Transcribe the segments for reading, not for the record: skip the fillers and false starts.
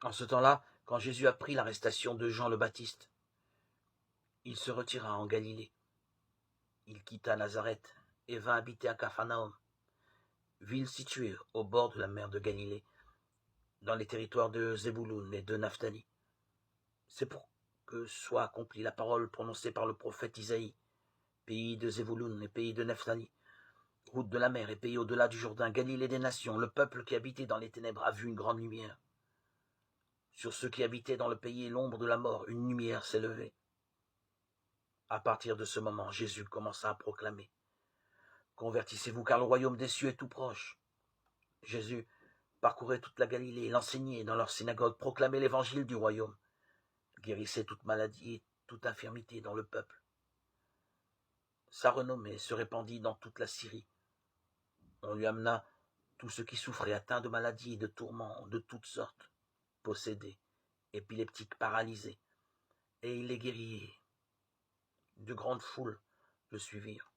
En ce temps-là, quand Jésus apprit l'arrestation de Jean le Baptiste, il se retira en Galilée. Il quitta Nazareth et vint habiter à Capharnaüm, ville située au bord de la mer de Galilée, dans les territoires de Zébouloun et de Naphtali. C'est pour que soit accomplie la parole prononcée par le prophète Isaïe, pays de Zébouloun et pays de Naphtali, route de la mer et pays au-delà du Jourdain, Galilée des nations, le peuple qui habitait dans les ténèbres a vu une grande lumière. Sur ceux qui habitaient dans le pays et l'ombre de la mort, une lumière s'est levée. À partir de ce moment, Jésus commença à proclamer: Convertissez-vous, car le royaume des cieux est tout proche. Jésus parcourait toute la Galilée, il enseignait dans leurs synagogues, proclamait l'évangile du royaume, guérissait toute maladie et toute infirmité dans le peuple. Sa renommée se répandit dans toute la Syrie. On lui amena tous ceux qui souffraient, atteints de maladies et de tourments de toutes sortes, possédés, épileptiques, paralysés, et il les guérit. De grandes foules le suivirent,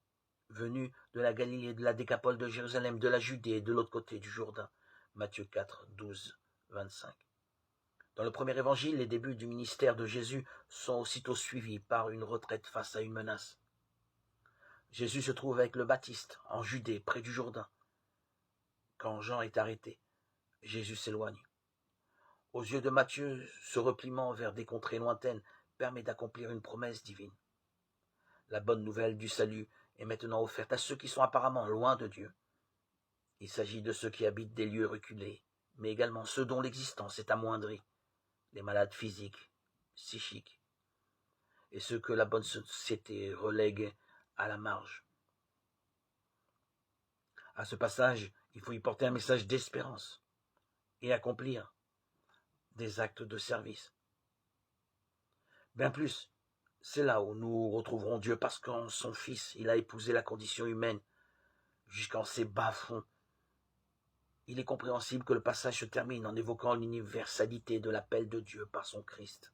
venus de la Galilée, de la Décapole, de Jérusalem, de la Judée et de l'autre côté du Jourdain. Matthieu 4, 12, 25. Dans le premier évangile, les débuts du ministère de Jésus sont aussitôt suivis par une retraite face à une menace. Jésus se trouve avec le Baptiste, en Judée, près du Jourdain. Quand Jean est arrêté, Jésus s'éloigne. Aux yeux de Matthieu, ce repliement vers des contrées lointaines permet d'accomplir une promesse divine. La bonne nouvelle du salut est maintenant offerte à ceux qui sont apparemment loin de Dieu. Il s'agit de ceux qui habitent des lieux reculés, mais également ceux dont l'existence est amoindrie, les malades physiques, psychiques, et ceux que la bonne société relègue à la marge. À ce passage, il faut y porter un message d'espérance et accomplir des actes de service. Bien plus, c'est là où nous retrouverons Dieu, parce qu'en son Fils, il a épousé la condition humaine jusqu'en ses bas-fonds. Il est compréhensible que le passage se termine en évoquant l'universalité de l'appel de Dieu par son Christ.